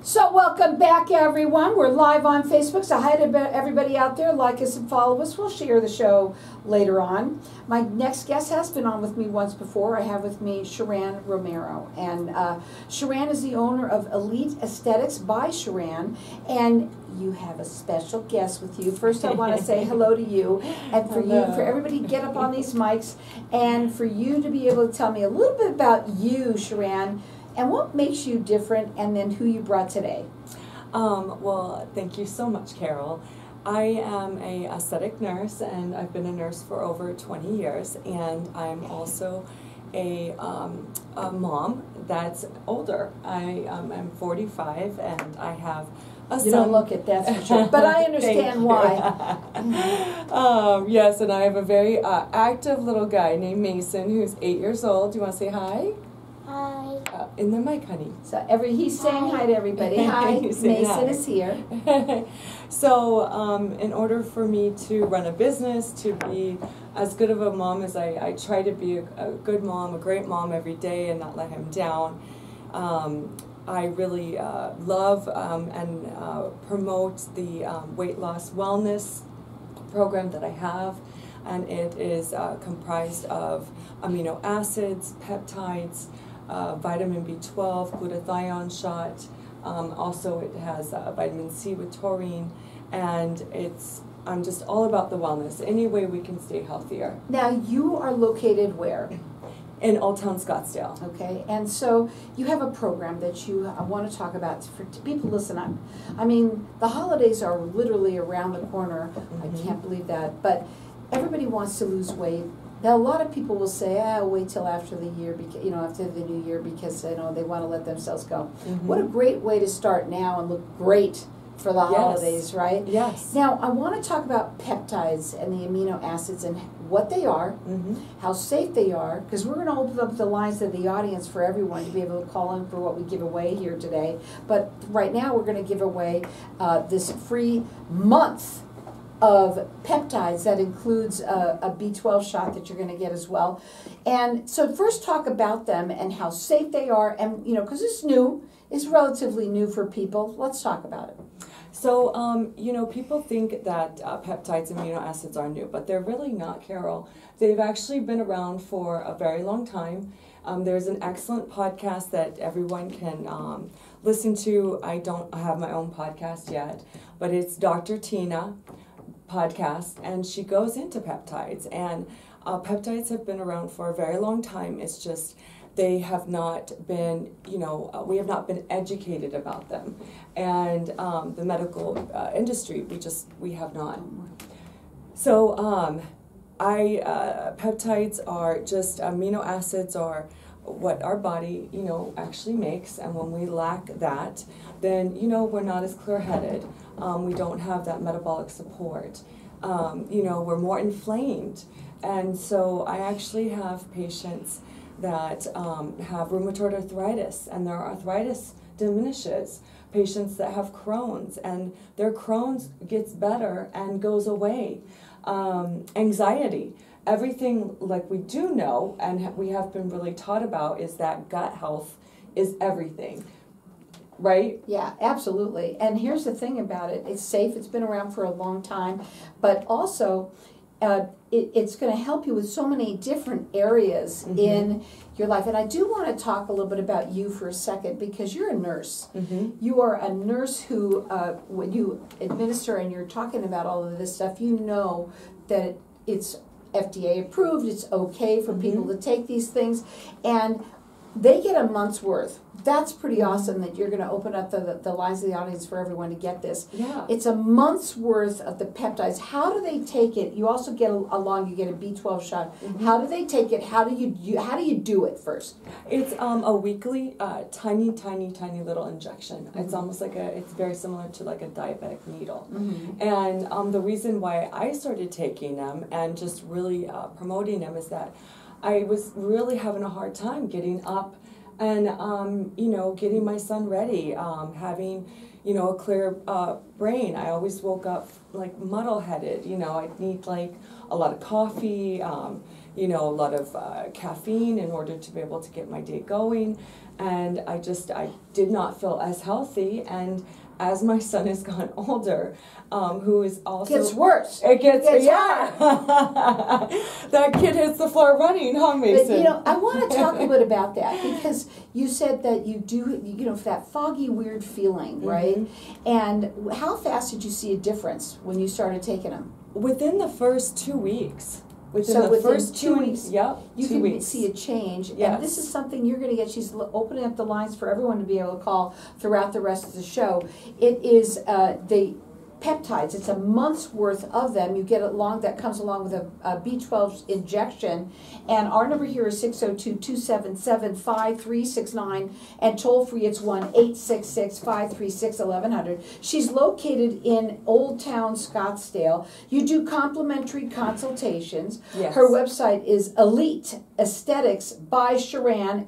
So welcome back, everyone. We're live on Facebook. So hi to everybody out there. Like us and follow us. We'll share the show later on. My next guest has been on with me once before. I have with me Shiran Romero. And Shiran is the owner of Elite Aesthetics by Shiran. And you have a special guest with you. First, I want to say hello to you. And for you, for everybody to get up on these mics. And for you to be able to tell me a little bit about you, Shiran. And what makes you different, and then who you brought today? Well, thank you so much, Carol. I am a aesthetic nurse, and I've been a nurse for over 20 years, and I'm also a mom that's older. I am 45, and I have a son. You don't look it, that's for sure. But I understand why. Yes, and I have a very active little guy named Mason, who's 8 years old. Do you want to say hi? Hi. In the mic, honey. So he's saying hi to everybody. Hi, Mason is here. So in order for me to run a business, to be as good of a mom as I try to be a good mom, a great mom every day and not let him down, I really love and promote the weight loss wellness program that I have. And it is comprised of amino acids, peptides, vitamin B12, glutathione shot. Also, it has vitamin C with taurine, and I'm just all about the wellness. Any way we can stay healthier. Now, you are located where? In Old Town Scottsdale. Okay, and so you have a program that you want to talk about for people listen up. I mean, the holidays are literally around the corner. I can't believe that, but everybody wants to lose weight. Now, a lot of people will say, "I'll wait till after the year, because after the new year, because they want to let themselves go." What a great way to start now and look great for the holidays, right? Yes. Now, I want to talk about peptides and the amino acids and what they are, how safe they are, because we're going to open up the lines to the audience for everyone to be able to call in for what we give away here today. But right now, we're going to give away this free month of peptides that includes a B12 shot that you're going to get as well. And so first talk about them and how safe they are, and because it's relatively new for people. Let's talk about it. So, people think that peptides and amino acids are new, but they're really not, Carol. They've actually been around for a very long time. There's an excellent podcast that everyone can listen to. I don't have my own podcast yet, but it's Dr. Tina podcast, and she goes into peptides, and peptides have been around for a very long time. It's just they have not been, we have not been educated about them, and the medical industry, we have not. So peptides are just amino acids are what our body, actually makes, and when we lack that, then, we're not as clear-headed. We don't have that metabolic support. We're more inflamed. And so I actually have patients that have rheumatoid arthritis, and their arthritis diminishes. Patients that have Crohn's, and their Crohn's gets better and goes away. Anxiety. Everything, like we do know, and we have been really taught about, is that gut health is everything, right? Yeah, absolutely. And here's the thing about it. It's safe. It's been around for a long time. But also, it's going to help you with so many different areas in your life. And I do want to talk a little bit about you for a second, because you're a nurse. You are a nurse who, when you administer and you're talking about all of this stuff, you know that it's FDA approved, it's okay for people to take these things, and they get a month's worth. That's pretty awesome that you're going to open up the lines of the audience for everyone to get this. Yeah. It's a month's worth of the peptides. How do they take it? You also get you get a B12 shot. How do they take it? How do you do it first? It's a weekly, tiny little injection. It's almost like it's very similar to like a diabetic needle. And the reason why I started taking them and just really promoting them is that I was really having a hard time getting up and, getting my son ready, having, a clear brain. I always woke up like muddle-headed, I'd need like a lot of coffee, you know, a lot of caffeine in order to be able to get my day going. And I did not feel as healthy. And as my son has gone older, who is also... Gets worse. It gets yeah. That kid hits the floor running, huh, Mason? But, you know, I want to talk a bit about that, because you said that you do, you know, that foggy, weird feeling, right? And how fast did you see a difference when you started taking them? Within the first 2 weeks. Within the within first 2 weeks, yep, you 2 can weeks. see a change. Yes. And this is something you're going to get. She's opening up the lines for everyone to be able to call throughout the rest of the show. It is the peptides. It's a month's worth of them. You get it that comes along with a B12 injection. And our number here is 602-277-5369. And toll free, it's 1-866-536-1100. She's located in Old Town Scottsdale. You do complimentary consultations. Yes. Her website is Elite Aesthetics by Shiran,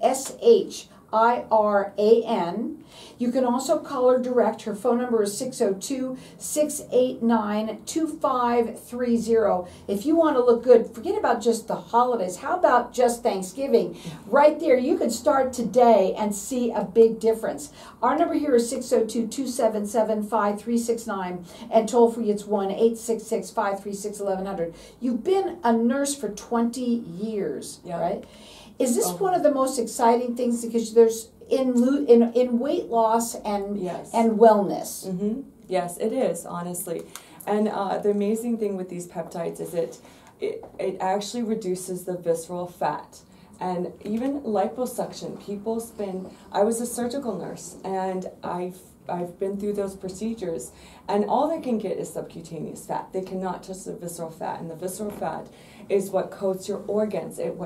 SHIRAN. You can also call her direct. Her phone number is 602-689-2530. If you want to look good, forget about just the holidays. How about just Thanksgiving? Right there, you could start today and see a big difference. Our number here is 602-277-5369, and toll free, it's 1-866-536-1100. You've been a nurse for 20 years, right? Is this one of the most exciting things, because there's in weight loss and and wellness? Yes, it is, honestly. And the amazing thing with these peptides is it actually reduces the visceral fat. And even liposuction, I was a surgical nurse, and I've been through those procedures, and all they can get is subcutaneous fat. They cannot touch the visceral fat, and the visceral fat is what coats your organs. It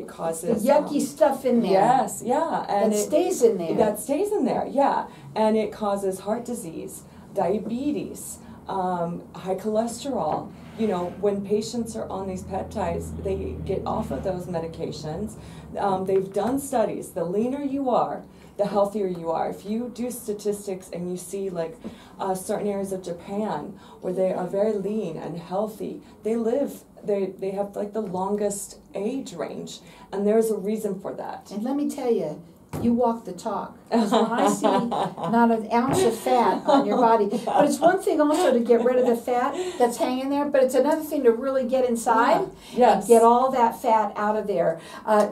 causes the yucky stuff in there. Yes, yeah, and it stays in there. That stays in there, yeah, and it causes heart disease, diabetes, high cholesterol. You know, when patients are on these peptides, they get off of those medications. They've done studies. The leaner you are, the healthier you are. If you do statistics and you see like certain areas of Japan where they are very lean and healthy, they have like the longest age range, and there's a reason for that. And let me tell you, you walk the talk. Because when I see not an ounce of fat on your body, but it's one thing also to get rid of the fat that's hanging there, but it's another thing to really get inside and get all that fat out of there.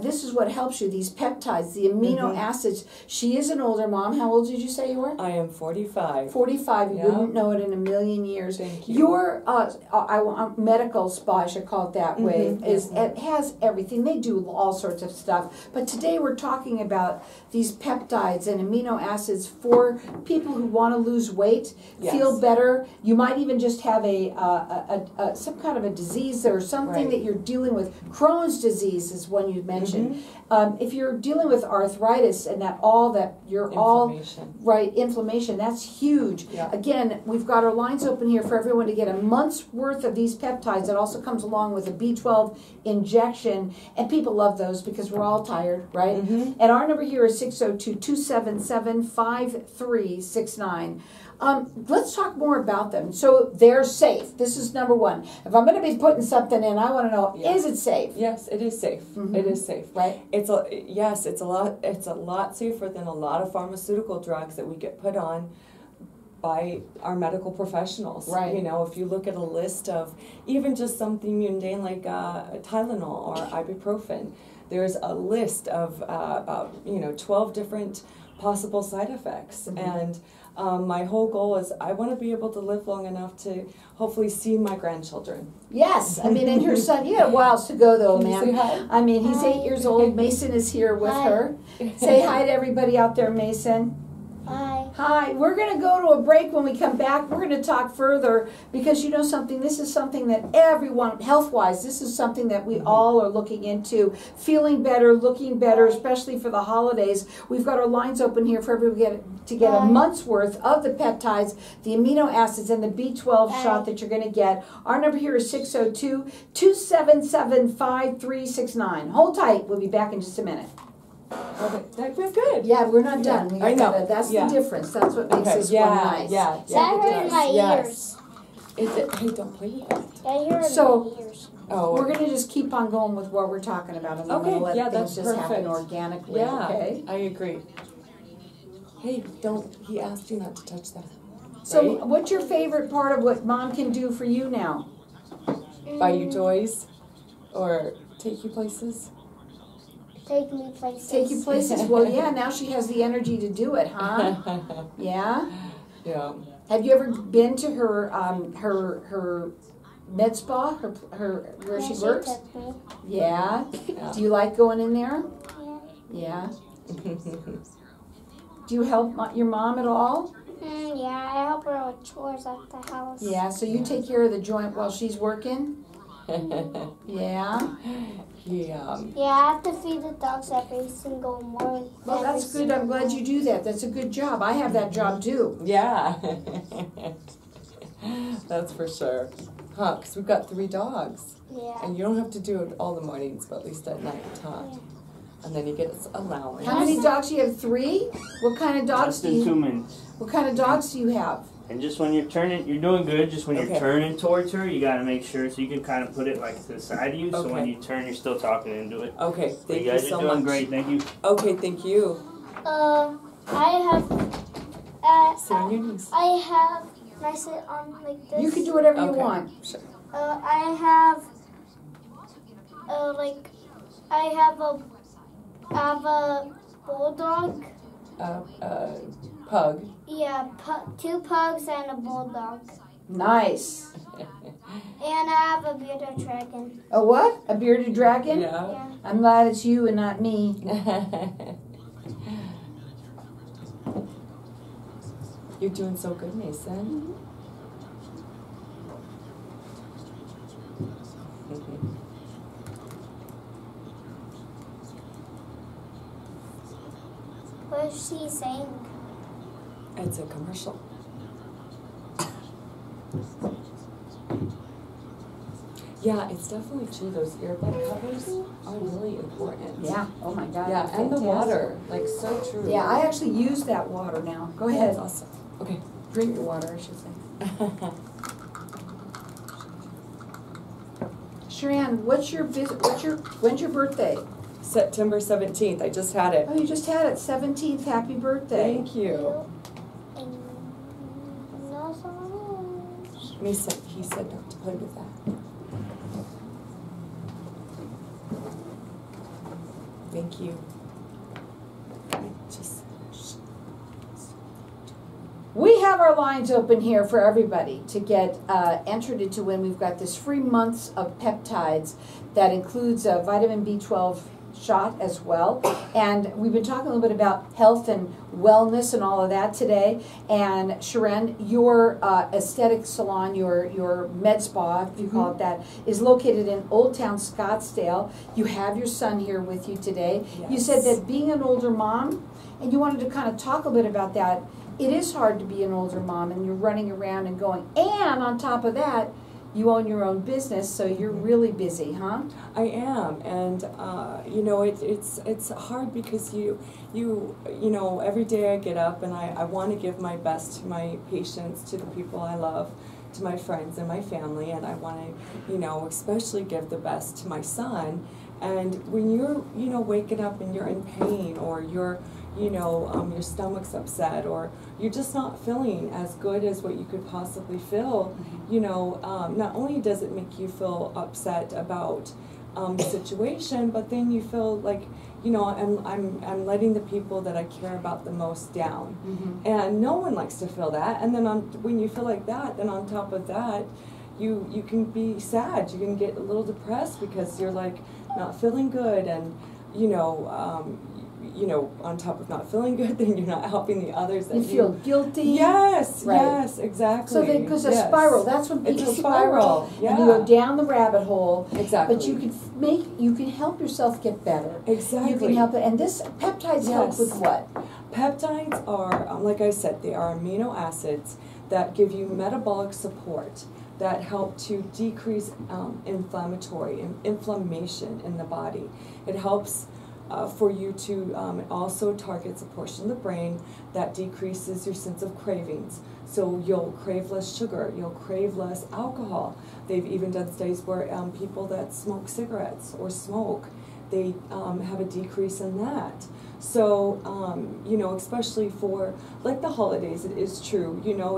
This is what helps you, these peptides, the amino acids. She is an older mom. How old did you say you were? I am 45. 45. You wouldn't know it in a million years. Thank you. Your medical spa, I should call it that way, it has everything. They do all sorts of stuff. But today we're talking about these peptides and amino acids for people who want to lose weight, feel better. You might even just have some kind of a disease or something that you're dealing with. Crohn's disease is one you mentioned. If you're dealing with arthritis and inflammation, that's huge. Again, we've got our lines open here for everyone to get a month's worth of these peptides. It also comes along with a B12 injection, and people love those because we're all tired, right? And our number here is 602-277-5369. Let's talk more about them. So they're safe. This is number one. If I'm going to be putting something in, I want to know, is it safe? Yes, it is safe. It is safe. Right. It's a lot safer than a lot of pharmaceutical drugs that we get put on by our medical professionals. Right. You know, if you look at a list of even just something mundane like Tylenol or ibuprofen, there's a list of about 12 different possible side effects. And my whole goal is I want to be able to live long enough to hopefully see my grandchildren. Yes, I mean, and your son, you got a while to go though, Can you say hi? I mean, he's 8 years old. Mason is here with her. Say hi to everybody out there, Mason. Hi. Hi. We're going to go to a break. When we come back, we're going to talk further because you know something, this is something that everyone, health-wise, this is something that we all are looking into. Feeling better, looking better, especially for the holidays. We've got our lines open here for everybody to get a month's worth of the peptides, the amino acids, and the B12 shot that you're going to get. Our number here is 602-277-5369. Hold tight. We'll be back in just a minute. Okay, that was good. Yeah, we're not done. We I know. That's the difference. That's what makes this one nice. That hurt my ears. Hey, don't play with that. I hear it So- in my ears. Oh, We're going to just keep on going with what we're talking about, and then Okay, we'll let yeah, things that's just happen perfect. organically, yeah, okay? I agree. Hey, don't. He asked you not to touch that. So Right? what's your favorite part of what Mom can do for you now? Buy you toys, or take you places. Take me places. Take you places? Well, yeah, now she has the energy to do it, huh? Yeah? Yeah. Have you ever been to her her med spa, her where Yeah, she works? took me. Yeah. Yeah. Do you like going in there? Yeah. Yeah. Do you help your mom at all? Yeah, I help her with chores at the house. Yeah. So you take care of the joint while she's working? Yeah. Yeah. Yeah, I have to feed the dogs every single morning. Well, that's good. I'm glad you do that. That's a good job. I have that job too. Yeah. That's for sure. Huh, because we've got 3 dogs. Yeah. And you don't have to do it all the mornings, but at least at night, huh? Yeah. And then you get allowance. How many dogs do you have? 3? What kind of dogs Less do than 2 you? minutes. What kind of dogs do you have? And just when you're turning, you're doing good. Just when Okay. you're turning towards her, you got to make sure so you can kind of put it like to the side of you. So when Okay. you turn, you're still talking into it. Okay, But thank you you guys so are doing much. great. Thank you. Okay, thank you. I have. Sit on your knees. I have. Can I sit on like this? You can do whatever you Okay. want. Sure. I have. Like, I have a bulldog. Pug. Yeah, 2 pugs and a bulldog. Nice. And I have a bearded dragon. A what? A bearded dragon? Yeah. Yeah. I'm glad it's you and not me. You're doing so good, Mason. What is she saying? It's a commercial. Yeah, it's definitely true. Those earbud covers are really important. Yeah. Oh my God. Yeah, they're and the fantastic. water. Like, so true. Yeah, I actually use that water now. Go Yeah, ahead. it's awesome. Okay. Drink your water, I should say. Shiran, when's your birthday? September 17th. I just had it. Oh, you just had it. 17th. Happy birthday. Thank you. And no someone else. Mason, he said not to play with that. Thank you. Just. We have our lines open here for everybody to get entered into win. We've got this free months of peptides that includes a vitamin B12 shot as well. And we've been talking a little bit about health and wellness and all of that today. And Shiran, your aesthetic salon, your med spa, if you call it that, is located in Old Town Scottsdale. You have your son here with you today. Yes. You said that being an older mom, and you wanted to kind of talk a bit about that. It is hard to be an older mom, and you're running around and going, and on top of that, you own your own business, so you're really busy, huh? I am, and you know, it's hard because you know, every day I get up and I want to give my best to my patients, to the people I love, to my friends and my family, and I want to, you know, especially give the best to my son. And when you're, you know, waking up and you're in pain, or you're, you know, your stomach's upset, or you're just not feeling as good as what you could possibly feel, you know, not only does it make you feel upset about the situation, but then you feel like, you know, I'm letting the people that I care about the most down. Mm-hmm. And no one likes to feel that. And then when you feel like that, then on top of that, you can be sad. You can get a little depressed because you're like not feeling good, and you know, on top of not feeling good, then you're not helping the others. That You feel guilty. Yes, Right. yes, exactly. So because a yes. spiral, that's when people It's a spiral, and yeah. you go down the rabbit hole. Exactly. But you can help yourself get better. Exactly. You can help it, and this peptides help Yes. with what? Peptides are, like I said, they are amino acids that give you metabolic support, that help to decrease inflammation in the body. It helps for you to also targets a portion of the brain that decreases your sense of cravings. So you'll crave less sugar, you'll crave less alcohol. They've even done studies where people that smoke cigarettes or smoke, they have a decrease in that. So, you know, especially for like the holidays, it is true, you know,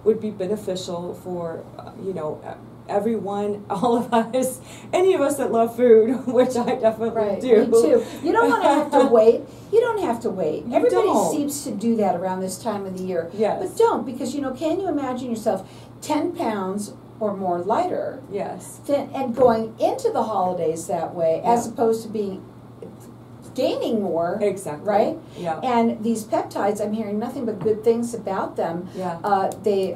would be beneficial for, you know, everyone, all of us, any of us that love food, which I definitely do. Me too. You don't want to have to wait. You don't have to wait. You Everybody don't. seems to do that around this time of the year. Yes. But don't, because, you know, can you imagine yourself 10 pounds or more lighter Yes. and going into the holidays that way, as opposed to being gaining more. Exactly. Right? Yeah. And these peptides, I'm hearing nothing but good things about them. Yeah. They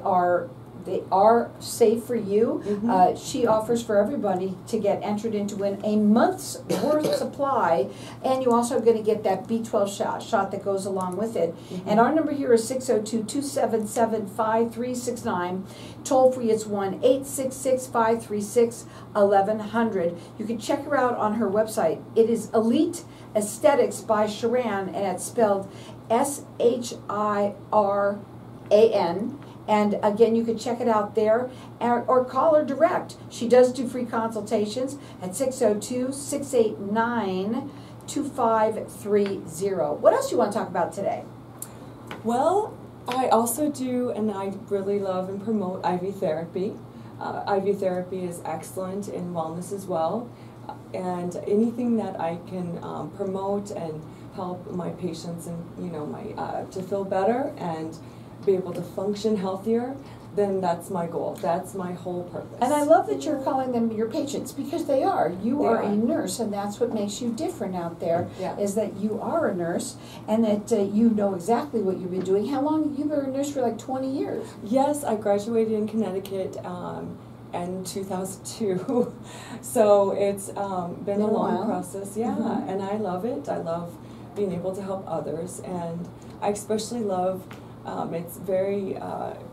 are safe for you. Mhm. She offers for everybody to get entered into win a month's worth supply, and you also are going to get that B12 shot that goes along with it. Mhm. And our number here is 602-277-5369. Toll free, it's 1-866-536-1100. You can check her out on her website. It is Elite Aesthetics by Shiran, and it's spelled Shiran. And again, you can check it out there or call her direct. She does do free consultations at 602-689-2530. What else do you want to talk about today? Well, I also do, and I really love and promote IV therapy. IV therapy is excellent in wellness as well. And anything that I can promote and help my patients and, you know, to feel better and be able to function healthier, then that's my goal. That's my whole purpose. And I love that you're calling them your patients, because they are. You They are are. a nurse, and that's what makes you different out there, Yeah. is that you are a nurse and that you know exactly what you've been doing. How long? You've been a nurse for like 20 years. Yes, I graduated in Connecticut in 2002. So it's been a long while. process, yeah, Mhm. and I love it. I love being able to help others, and I especially love it's very,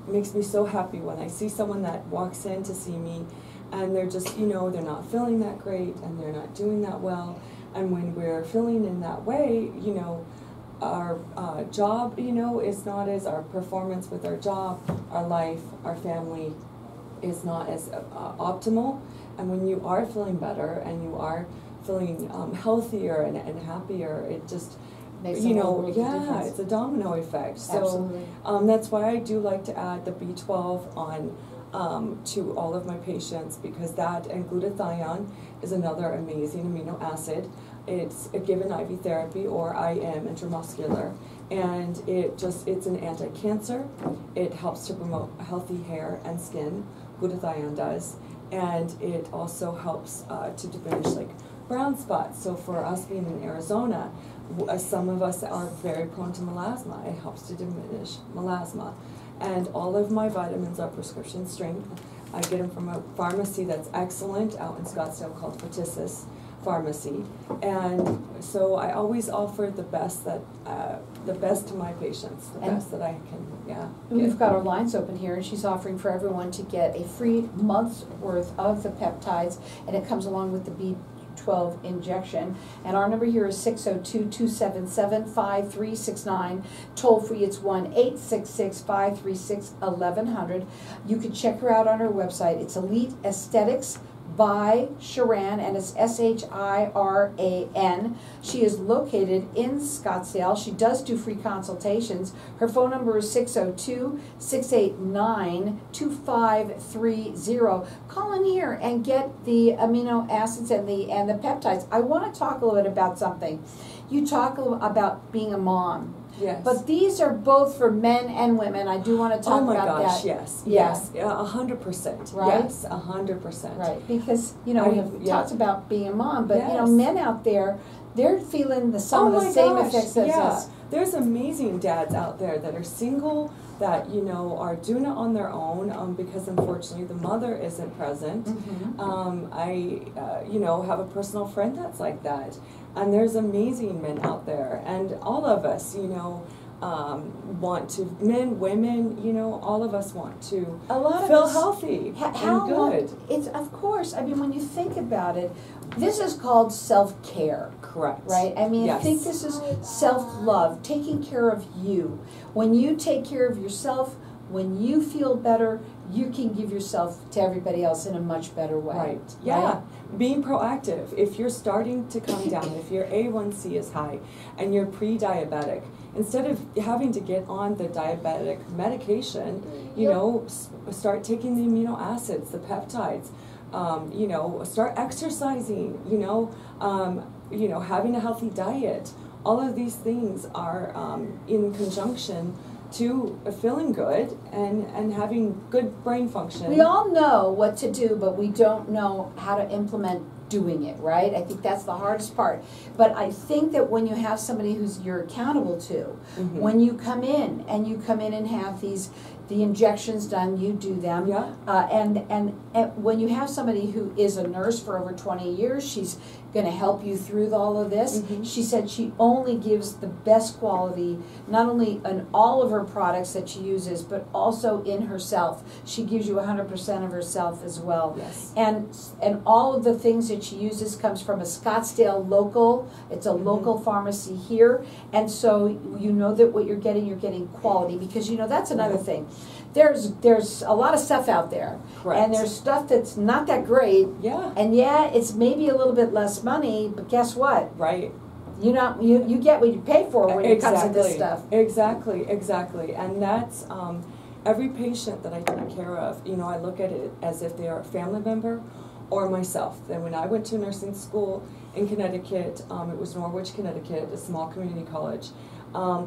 makes me so happy when I see someone that walks in to see me and they're just, you know, they're not feeling that great and they're not doing that well. And when we're feeling in that way, you know, our job, you know, is not as, our performance with our job, our life, our family is not as optimal. And when you are feeling better and you are feeling healthier and happier, it just, Makes you a whole know, world of yeah, difference. it's a domino effect. So Absolutely. that's why I do like to add the B12 on to all of my patients, because that and glutathione is another amazing amino acid. It's given IV therapy or IM, intramuscular, and it's an anti-cancer. It helps to promote healthy hair and skin. Glutathione does, and it also helps to diminish like brown spots. So for us being in Arizona, some of us are very prone to melasma. It helps to diminish melasma. And all of my vitamins are prescription strength. I get them from a pharmacy that's excellent out in Scottsdale called Fortissus Pharmacy. And so I always offer the best to my patients, the best that I can, We've get. got our lines open here, and she's offering for everyone to get a free month's worth of the peptides, and it comes along with the B12 injection. And our number here is 602-277-5369. Toll free, it's 1-866-536-1100. You can check her out on her website. It's Elite Aesthetics by Shiran, and it's Shiran. She is located in Scottsdale. She does do free consultations. Her phone number is 602-689-2530. Call in here and get the amino acids and the peptides. I want to talk a little bit about something. You talk a little about being a mom. Yes. But these are both for men and women. I do want to talk about that. Oh my gosh, yes, Yeah. yes, 100%. Right? Yes, 100%. Right, because, you know, we have talked about being a mom, but, you know, Yes. men out there, they're feeling some of the same effects as us. There's amazing dads out there that are single, that, you know, are doing it on their own because unfortunately the mother isn't present. Mhm. You know, have a personal friend that's like that. And there's amazing men out there, and all of us, you know, want to, men, women, you know, all of us want to A lot of feel us- healthy How and good. It's, of course, I mean, when you think about it, this is called self-care. Correct. Right? I mean, I Yes. think this is self-love, taking care of you. When you take care of yourself, when you feel better, you can give yourself to everybody else in a much better way. Right. Yeah. Being proactive. If you're starting to come down, if your A1C is high and you're pre-diabetic, instead of having to get on the diabetic medication, you know, start taking the amino acids, the peptides, you know, start exercising, you know, having a healthy diet. All of these things are in conjunction to feeling good and having good brain function. We all know what to do, but we don't know how to implement doing it, right? I think that's the hardest part. But I think that when you have somebody who's you're accountable to, when you come in and have the injections done, you do them. Yeah. And when you have somebody who is a nurse for over 20 years, she's going to help you through all of this. She said she only gives the best quality, not only in all of her products that she uses, but also in herself. She gives you 100% of herself as well. Yes. And all of the things that she uses comes from a Scottsdale local. It's a local pharmacy here. And so you know that what you're getting quality, because you know that's another thing. There's a lot of stuff out there. Correct. And there's stuff that's not that great. Yeah. And yeah, it's maybe a little bit less money, but guess what? Right. You get what you pay for when it comes to this stuff. Exactly. And that's every patient that I take care of, you know, I look at it as if they are a family member or myself. And when I went to nursing school in Connecticut, it was Norwich, Connecticut, a small community college.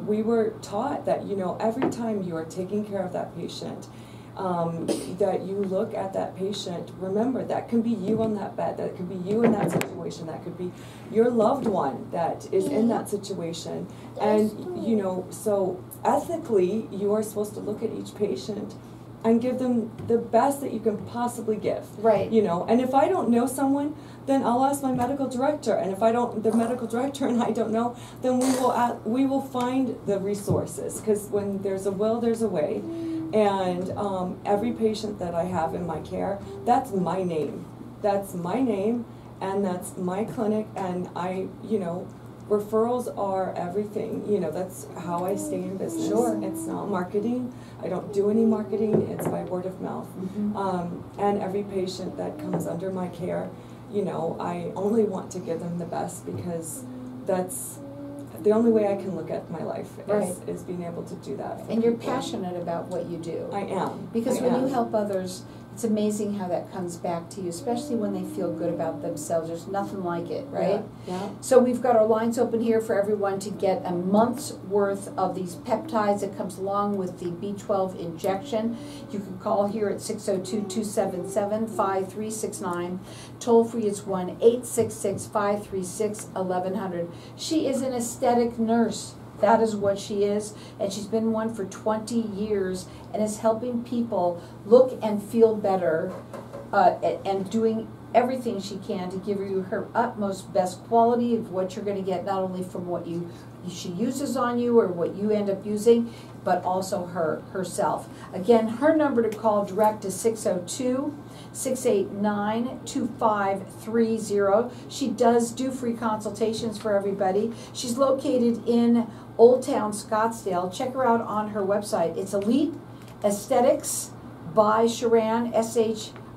We were taught that, you know, every time you are taking care of that patient, that you look at that patient, remember that can be you on that bed, that could be you in that situation, that could be your loved one that is in that situation. And, you know, so ethically, you are supposed to look at each patient and give them the best that you can possibly give. Right. You know, and if I don't know someone, then I'll ask my medical director. And if the medical director and I don't know, then we will find the resources. Because when there's a will, there's a way. And every patient that I have in my care, that's my name. That's my name, and that's my clinic. And you know, referrals are everything. You know, that's how I stay in business. Sure. It's not marketing. I don't do any marketing. It's by word of mouth. And every patient that comes under my care, you know, I only want to give them the best, because that's the only way I can look at my life is being able to do that. And you're passionate about what you do. I am. Because when you help others, it's amazing how that comes back to you, especially when they feel good about themselves. There's nothing like it, right? Yeah. So we've got our lines open here for everyone to get a month's worth of these peptides that comes along with the B12 injection. You can call here at 602-277-5369. Toll free is 1-866-536-1100. She is an aesthetic nurse. That is what she is, and she's been one for 20 years and is helping people look and feel better and doing everything she can to give you her utmost best quality of what you're going to get, not only from what she uses on you or what you end up using, but also herself. Again, her number to call direct is 602-689-2530. She does do free consultations for everybody. She's located in Old Town Scottsdale. Check her out on her website. It's Elite Aesthetics By Shiran,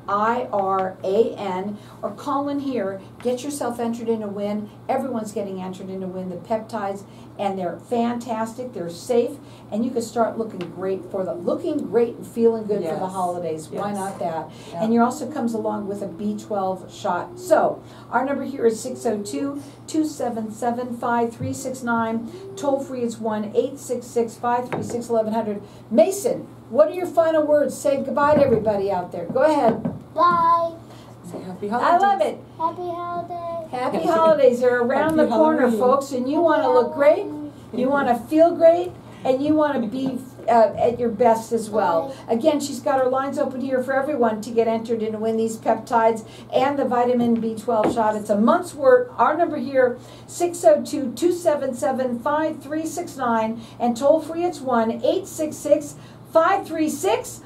SHIRAN, or call in here. Get yourself entered in to win. Everyone's getting entered in to win the peptides, and they're fantastic. They're safe, and you can start looking great and feeling good for the holidays. Why not that? Yeah. And you also comes along with a B12 shot. So our number here is 602-277-5369. Toll free is 1-866-536-1100. Mason, what are your final words? Say goodbye to everybody out there. Go ahead. Bye. Say happy holidays. I love it. Happy holidays. Happy holidays. They're around the corner, folks, and you want to look great, you want to feel great, and you want to be at your best as well. Again, she's got her lines open here for everyone to get entered and win these peptides and the vitamin B12 shot. It's a month's worth. Our number here, 602-277-5369, and toll free it's 1-866-536-1100.